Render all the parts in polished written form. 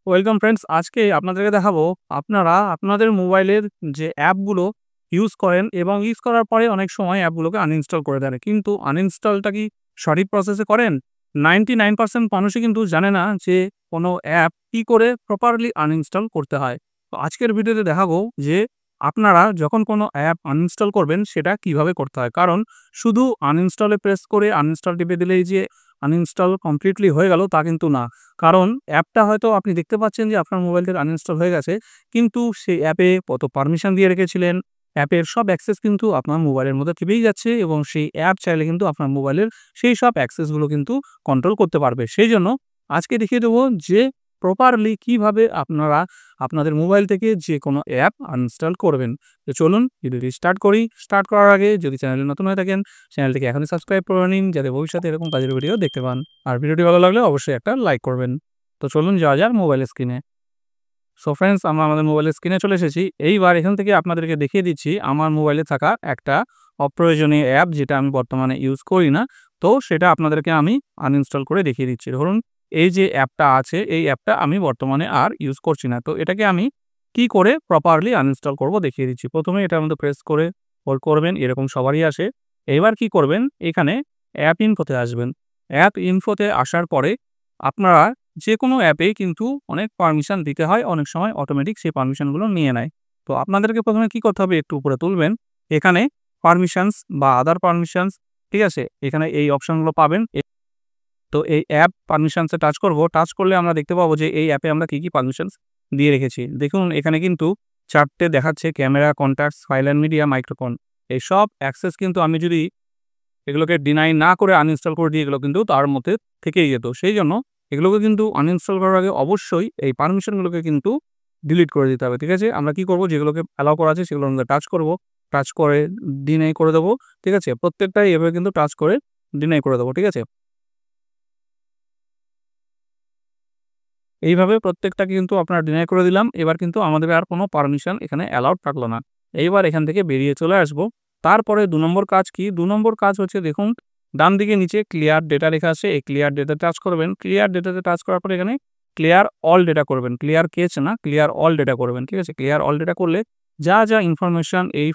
Welcome friends, আজকে আপনাদেরকে দেখাবো আপনারা আপনাদের মোবাইলের যে অ্যাপগুলো ইউজ করেন এবং ইউজ করার পরে অনেক সময় অ্যাপগুলোকে আনইনস্টল করে দেন। কিন্তু আনইনস্টলটা কি সঠিক প্রসেসে করেন? 99% মানুষই কিন্তু জানে না যে কোনো অ্যাপ কি করে প্রপারলি আনইনস্টল করতে হয়। তো আজকের ভিডিওতে দেখাবো যে আপনারা যখন কোনো অ্যাপ আনইনস্টল করবেন সেটা কিভাবে করতে হয়। কারণ শুধু আনইনস্টলে প্রেস করে আনইনস্টল টিপে দিলেই যে আনইনস্টল কমপ্লিটলি হয়ে গেল তা কিন্তু না। কারণ অ্যাপটা হয়তো আপনি দেখতে পাচ্ছেন যে আপনার মোবাইল থেকে আনইনস্টল হয়ে গেছে। কিন্তু সেই অ্যাপে কত পারমিশন দিয়ে রেখেছিলেন, অ্যাপের সব অ্যাক্সেস কিন্তু আপনার মোবাইলের মধ্যে থেকেই যাচ্ছে এবং সেই অ্যাপ চাইলে কিন্তু আপনার মোবাইলের সেই সব অ্যাক্সেসগুলো কিন্তু কন্ট্রোল করতে পারবে। সেইজন্য আজকে দেখিয়ে দেবো যে প্রপারলি কিভাবে আপনারা আপনাদের মোবাইল থেকে যেকোনো অ্যাপ আনইনস্টল করবেন। তো চলুন ভিডিওটি স্টার্ট করি। স্টার্ট করার আগে যদি চ্যানেলে নতুন হয়ে থাকেন, চ্যানেলটিকে এখনই সাবস্ক্রাইব করে নিন যাতে ভবিষ্যতে এরকম কাজের ভিডিও দেখতে পান। আর ভিডিওটি ভালো লাগলে অবশ্যই একটা লাইক করবেন। তো চলুন যাওয়া যাক মোবাইল স্ক্রিনে। সো ফ্রেন্ডস, আমরা আমাদের মোবাইলের স্ক্রিনে চলে এসেছি। এইবার এখান থেকে আপনাদেরকে দেখিয়ে দিচ্ছি আমার মোবাইলে থাকা একটা অপ্রয়োজনীয় অ্যাপ যেটা আমি বর্তমানে ইউজ করি না। তো সেটা আপনাদেরকে আমি আনইনস্টল করে দেখিয়ে দিচ্ছি। ধরুন এই যে অ্যাপটা আছে, এই অ্যাপটা আমি বর্তমানে আর ইউজ করছি না। তো এটাকে আমি কি করে প্রপারলি আনইনস্টল করব দেখিয়ে দিচ্ছি। প্রথমে এটার মধ্যে প্রেস করে হোল্ড করবেন, এরকম সবারই আসে। এবার কি করবেন, এখানে অ্যাপ ইনফোতে আসবেন। অ্যাপ ইনফোতে আসার পরে আপনারা যেকোনো অ্যাপেই কিন্তু অনেক পারমিশন দিতে হয়, অনেক সময় অটোমেটিক সেই পারমিশনগুলো নিয়ে নেয়। তো আপনাদেরকে প্রথমে কি করতে হবে, একটু উপরে তুলবেন, এখানে পারমিশনস বা আদার পারমিশনস, ঠিক আছে, এখানে এই অপশনগুলো পাবেন। তো এই অ্যাপ পারমিশনসে টাচ করব। টাচ করলে আমরা দেখতে পাবো যে এই অ্যাপে আমরা কি পারমিশনস দিয়ে রেখেছি। দেখুন এখানে কিন্তু 4টে দেখাচ্ছে: camera, contacts, file and media, microphone. এই সব অ্যাক্সেস কিন্তু আমি যদি এগুলোকে ডিনাই না করে আনইনস্টল করে দিই, এগুলো কিন্তু তার মধ্যে থেকেই যেত। সেই জন্য এগুলোকে কিন্তু আনইনস্টল করার আগে অবশ্যই এই পারমিশনগুলোকে কিন্তু ডিলিট করে দিতে হবে, ঠিক আছে? আমরা কি করব, যেগুলোকে অ্যালাউ করা আছে সেগুলোর মধ্যে টাচ করব, টাচ করে ডিনাই করে দেবো, ঠিক আছে? প্রত্যেকটাই এভাবে কিন্তু টাচ করে ডিনাই করে দেবো, ঠিক আছে? এইভাবে প্রত্যেকটা কিন্তু আপনারা ডিনাই করে দিলাম। এবার কিন্তু আমাদের আর কোনো পারমিশন এখানে অ্যালাউড থাকলো না। এইবার এখান থেকে বেরিয়ে চলে আসবো। তারপরে ২ নম্বর কাজ কি? ২ নম্বর কাজ হচ্ছে, দেখুন ডান দিকে নিচে ক্লিয়ার ডেটা লেখা আছে। এই ক্লিয়ার ডেটা টাচ করবেন। ক্লিয়ার ডেটাতে টাচ করার পরে এখানে ক্লিয়ার অল ডেটা করবেন। ক্লিয়ার কেচ না, ক্লিয়ার অল ডেটা করবেন, ঠিক আছে? ক্লিয়ার অল ডেটা করলে যা ইনফরমেশন এই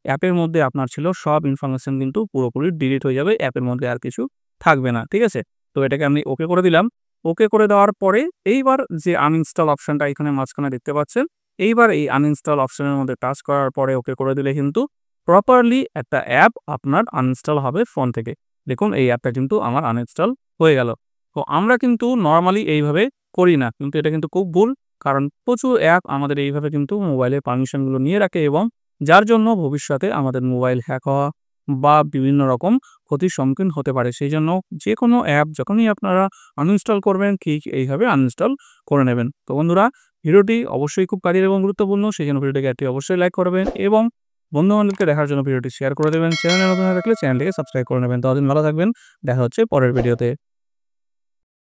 অ্যাপের মধ্যে আপনার ছিল সব ইনফরমেশন কিন্তু পুরোপুরি ডিলিট হয়ে যাবে। অ্যাপের মধ্যে আর কিছু থাকবে না, ঠিক আছে? তো এটাকে আমি ওকে করে দিলাম। ওকে করে দেওয়ার পরে এইবার যে আনইনস্টল অপশনটা এখানে মাঝখানে দেখতে পাচ্ছেন, এইবার এই আনইনস্টল অপশনের মধ্যে টাচ করার পরে ওকে করে দিলে কিন্তু প্রপারলি একটা অ্যাপ আপনার আনইনস্টল হবে ফোন থেকে। দেখুন এই অ্যাপটা কিন্তু আমার আনইনস্টল হয়ে গেল। তো আমরা কিন্তু নরমালি এইভাবে করি না, কিন্তু এটা কিন্তু খুব ভুল। কারণ প্রচুর অ্যাপ আমাদের এইভাবে কিন্তু মোবাইলের পারমিশনগুলো নিয়ে রাখে এবং যার জন্য ভবিষ্যতে আমাদের মোবাইল হ্যাক হওয়া বা বিভিন্ন রকম ক্ষতির সম্মুখীন হতে পারে। সেইজন্য যেকোনো অ্যাপ যখনই আপনারা আনইনস্টল করবেন ঠিক এইভাবে আনইনস্টল করে নেবেন। তো বন্ধুরা, ভিডিওটি অবশ্যই খুব কাজের এবং গুরুত্বপূর্ণ। সেজন্য ভিডিওটিকে একটি অবশ্যই লাইক করবেন এবং বন্ধু-বান্ধবকে দেখার জন্য ভিডিওটি শেয়ার করে দেবেন। চ্যানেলে নতুন হয়ে থাকলে চ্যানেলটিকে সাবস্ক্রাইব করে নেবেন। ততদিন ভালো থাকবেন। দেখা হচ্ছে পরের ভিডিওতে।